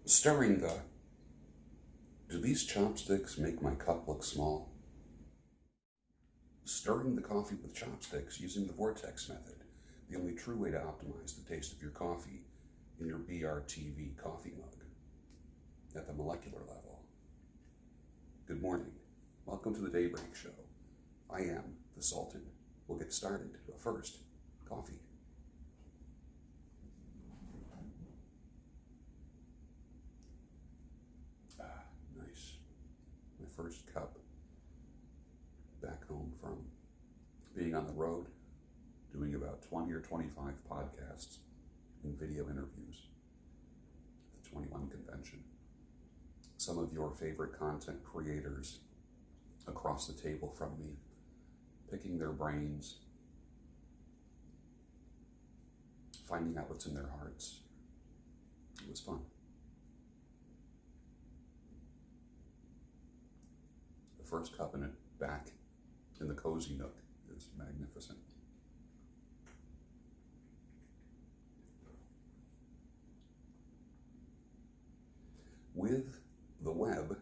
Stirring the... Do these chopsticks make my cup look small? Stirring the coffee with chopsticks using the vortex method, the only true way to optimize the taste of your coffee in your BRTV coffee mug at the molecular level. Good morning. Welcome to the Daybreak Show. I am the Sultan. We'll get started, but first, coffee. Nice. My first cup back home from being on the road, doing about 20 or 25 podcasts and video interviews at the 21 convention. Some of your favorite content creators across the table from me, picking their brains, finding out what's in their hearts. It was fun. The first cup in it back in the cozy nook is magnificent. With the web,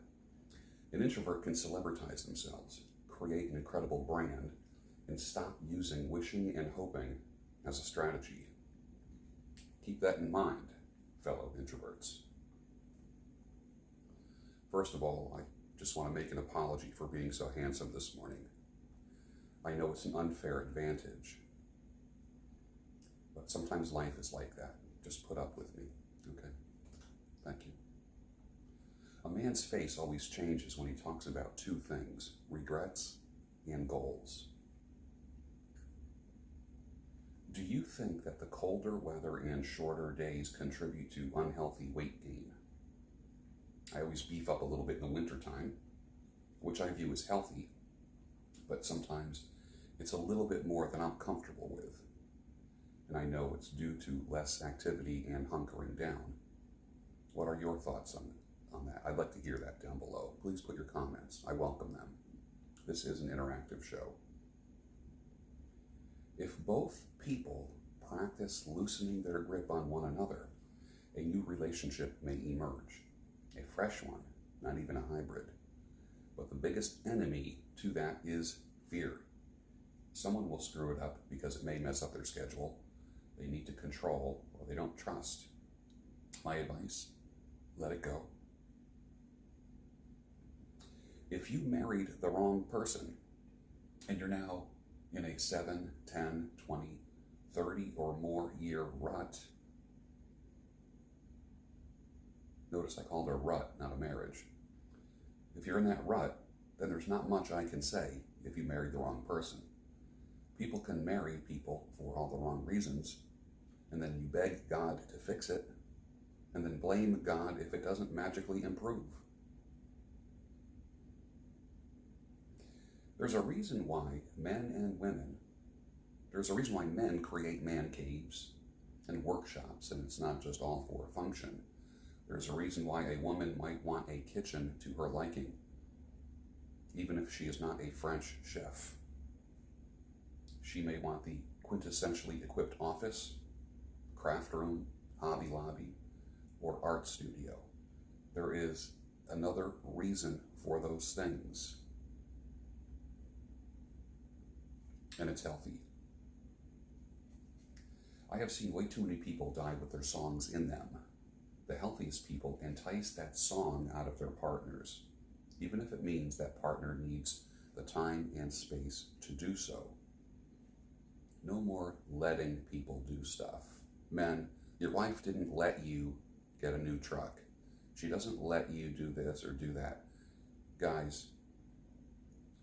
an introvert can celebritize themselves, create an incredible brand, and stop using wishing and hoping as a strategy. Keep that in mind, fellow introverts. First of all, I just want to make an apology for being so handsome this morning. I know it's an unfair advantage, but sometimes life is like that. Just put up with me, okay? Thank you. A man's face always changes when he talks about two things: regrets and goals. Do you think that the colder weather and shorter days contribute to unhealthy weight gain? I always beef up a little bit in the wintertime, which I view as healthy, but sometimes it's a little bit more than I'm comfortable with. And I know it's due to less activity and hunkering down. What are your thoughts on that? I'd like to hear that down below. Please put your comments. I welcome them. This is an interactive show. If both people practice loosening their grip on one another, a new relationship may emerge. A fresh one, not even a hybrid. But the biggest enemy to that is fear. Someone will screw it up because it may mess up their schedule. They need to control, or they don't trust. My advice, let it go. If you married the wrong person and you're now in a 7, 10, 20, 30 or more year rut, notice I called it a rut, not a marriage. If you're in that rut, then there's not much I can say if you married the wrong person. People can marry people for all the wrong reasons, and then you beg God to fix it, and then blame God if it doesn't magically improve. There's a reason why men and women, there's a reason why men create man caves and workshops, and it's not just all for function. There's a reason why a woman might want a kitchen to her liking, even if she is not a French chef. She may want the quintessentially equipped office, craft room, hobby lobby, or art studio. There is another reason for those things, and it's healthy. I have seen way too many people die with their songs in them. The healthiest people entice that song out of their partners, even if it means that partner needs the time and space to do so. No more letting people do stuff. Men, your wife didn't let you get a new truck. She doesn't let you do this or do that. Guys,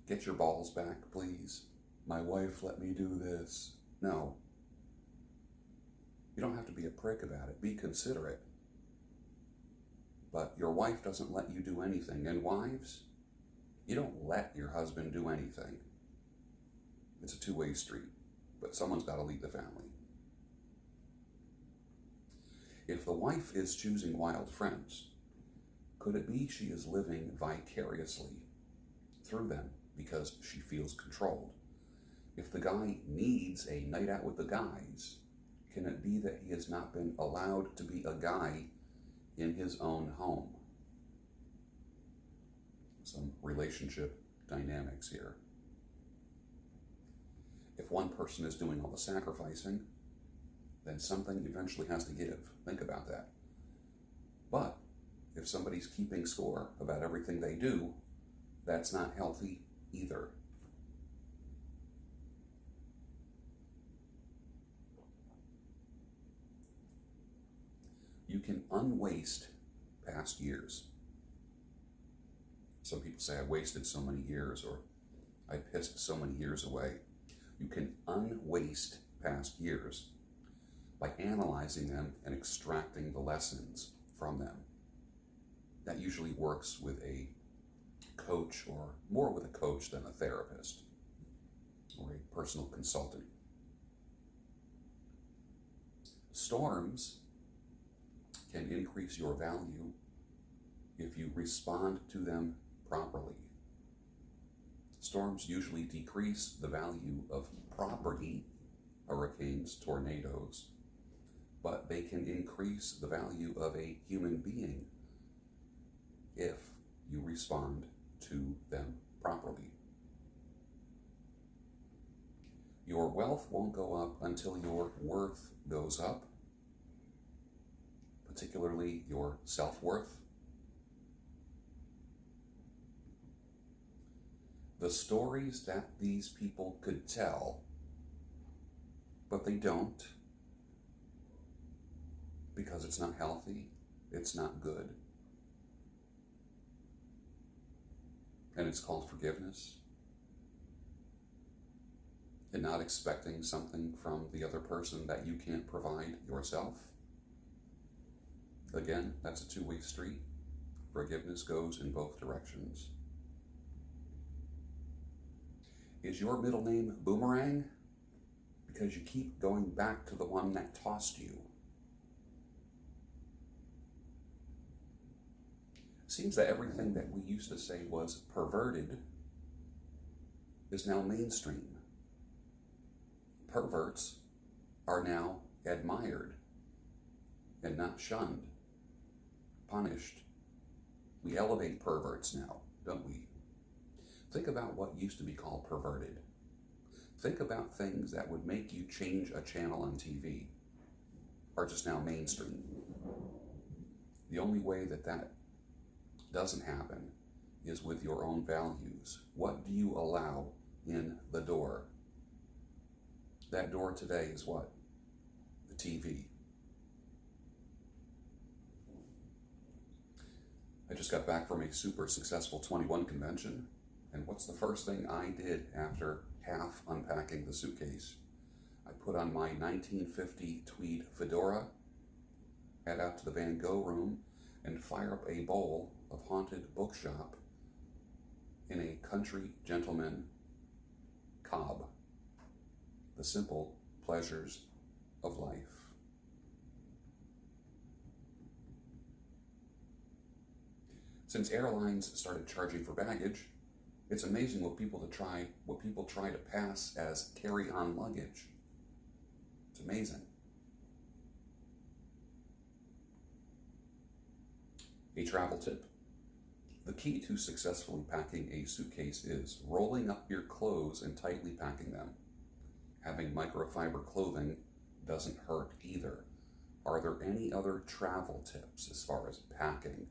get your balls back, please. My wife let me do this. No. You don't have to be a prick about it. Be considerate. But your wife doesn't let you do anything. And wives, you don't let your husband do anything. It's a two-way street, but someone's got to lead the family. If the wife is choosing wild friends, could it be she is living vicariously through them because she feels controlled? If the guy needs a night out with the guys, can it be that he has not been allowed to be a guy in his own home. Some relationship dynamics here. If one person is doing all the sacrificing, then something eventually has to give. Think about that. But if somebody's keeping score about everything they do, that's not healthy either. You can unwaste past years. Some people say, I wasted so many years, or I pissed so many years away. You can unwaste past years by analyzing them and extracting the lessons from them. That usually works with a coach, or more with a coach than a therapist or a personal consultant. Storms can increase your value if you respond to them properly. Storms usually decrease the value of property, hurricanes, tornadoes, but they can increase the value of a human being if you respond to them properly. Your wealth won't go up until your worth goes up, particularly your self-worth. The stories that these people could tell, but they don't, because it's not healthy, it's not good, and it's called forgiveness, and not expecting something from the other person that you can't provide yourself. Again, that's a two-way street. Forgiveness goes in both directions. Is your middle name Boomerang? Because you keep going back to the one that tossed you. Seems that everything that we used to say was perverted is now mainstream. Perverts are now admired and not shunned, punished. We elevate perverts now, don't we? Think about what used to be called perverted. Think about things that would make you change a channel on TV are just now mainstream. The only way that that doesn't happen is with your own values. What do you allow in the door? That door today is what? The TV. I just got back from a super successful 21 convention, and what's the first thing I did after half unpacking the suitcase? I put on my 1950 tweed fedora, head out to the Van Gogh room, and fire up a bowl of Haunted Bookshop in a country gentleman cob. The simple pleasures of life. Since airlines started charging for baggage, it's amazing what people try to pass as carry-on luggage. It's amazing. A travel tip. The key to successfully packing a suitcase is rolling up your clothes and tightly packing them. Having microfiber clothing doesn't hurt either. Are there any other travel tips as far as packing,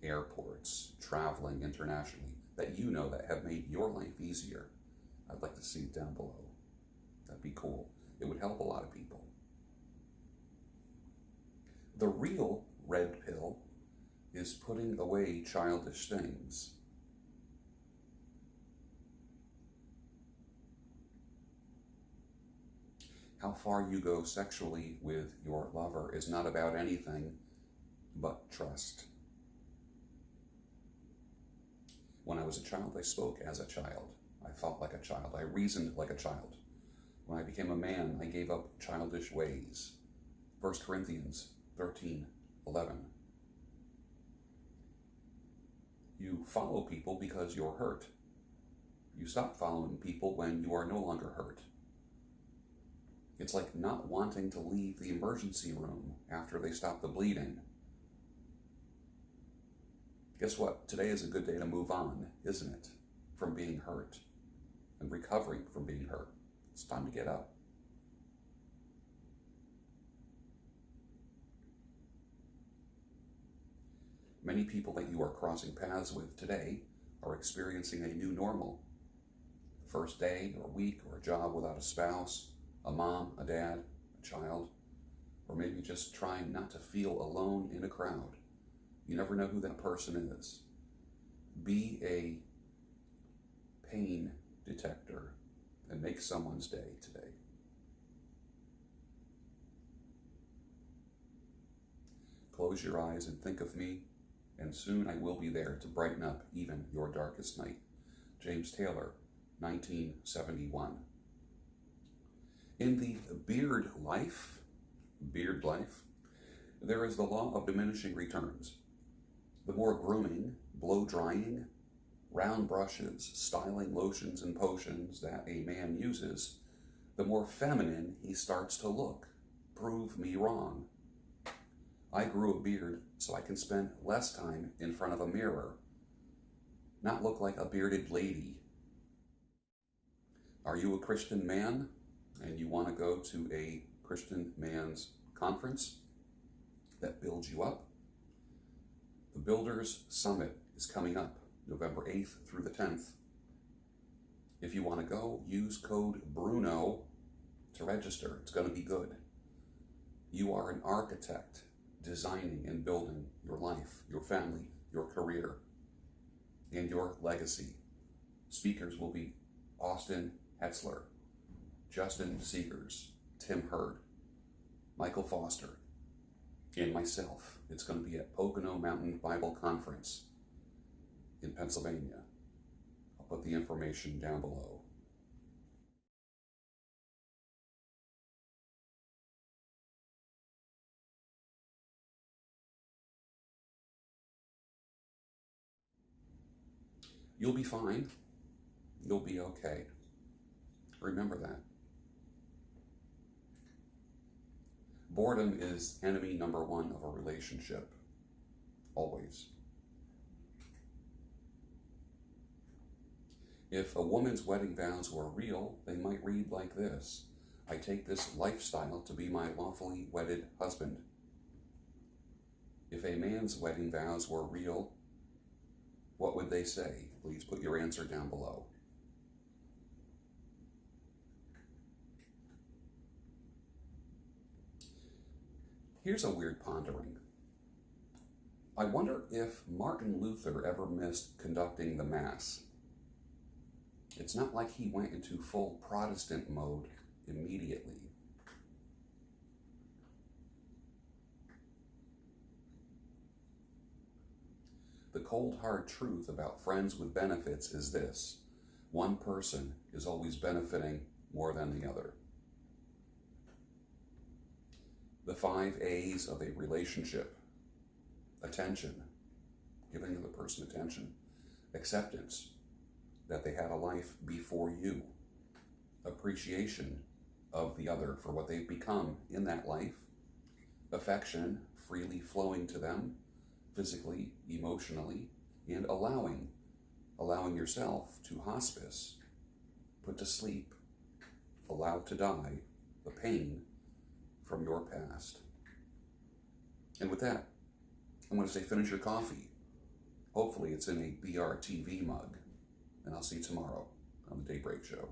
airports, traveling internationally, that you know that have made your life easier? I'd like to see it down below. That'd be cool. It would help a lot of people. The real red pill is putting away childish things. How far you go sexually with your lover is not about anything but trust. When I was a child, I spoke as a child. I thought like a child. I reasoned like a child. When I became a man, I gave up childish ways. 1 Corinthians 13:11. You follow people because you're hurt. You stop following people when you are no longer hurt. It's like not wanting to leave the emergency room after they stop the bleeding. Guess what? Today is a good day to move on, isn't it? From being hurt and recovering from being hurt. It's time to get up. Many people that you are crossing paths with today are experiencing a new normal. First day or week or a job without a spouse, a mom, a dad, a child, or maybe just trying not to feel alone in a crowd. You never know who that person is. Be a pain detector and make someone's day today. Close your eyes and think of me, and soon I will be there to brighten up even your darkest night. James Taylor, 1971. In the beard life, there is the law of diminishing returns. The more grooming, blow drying, round brushes, styling lotions and potions that a man uses, the more feminine he starts to look. Prove me wrong. I grew a beard so I can spend less time in front of a mirror, not look like a bearded lady. Are you a Christian man and you want to go to a Christian man's conference that builds you up? The Builders Summit is coming up November 8th through the 10th. If you want to go, use code BRUNO to register. It's going to be good. You are an architect designing and building your life, your family, your career, and your legacy. Speakers will be Austin Hetzler, Justin Seegers, Tim Hurd, Michael Foster, and myself. It's going to be at Pocono Mountain Bible Conference in Pennsylvania. I'll put the information down below. You'll be fine. You'll be okay. Remember that. Boredom is enemy number one of a relationship. Always. If a woman's wedding vows were real, they might read like this: I take this lifestyle to be my lawfully wedded husband. If a man's wedding vows were real, what would they say? Please put your answer down below. Here's a weird pondering. I wonder if Martin Luther ever missed conducting the Mass. It's not like he went into full Protestant mode immediately. The cold hard truth about friends with benefits is this: one person is always benefiting more than the other. The 5 A's of a relationship: attention, giving the other person attention; acceptance, that they had a life before you; appreciation of the other for what they've become in that life; affection freely flowing to them, physically, emotionally; and allowing yourself to hospice, put to sleep, allow to die the pain from your past. And with that, I'm going to say finish your coffee. Hopefully it's in a BRTV mug. And I'll see you tomorrow on the Daybreak Show.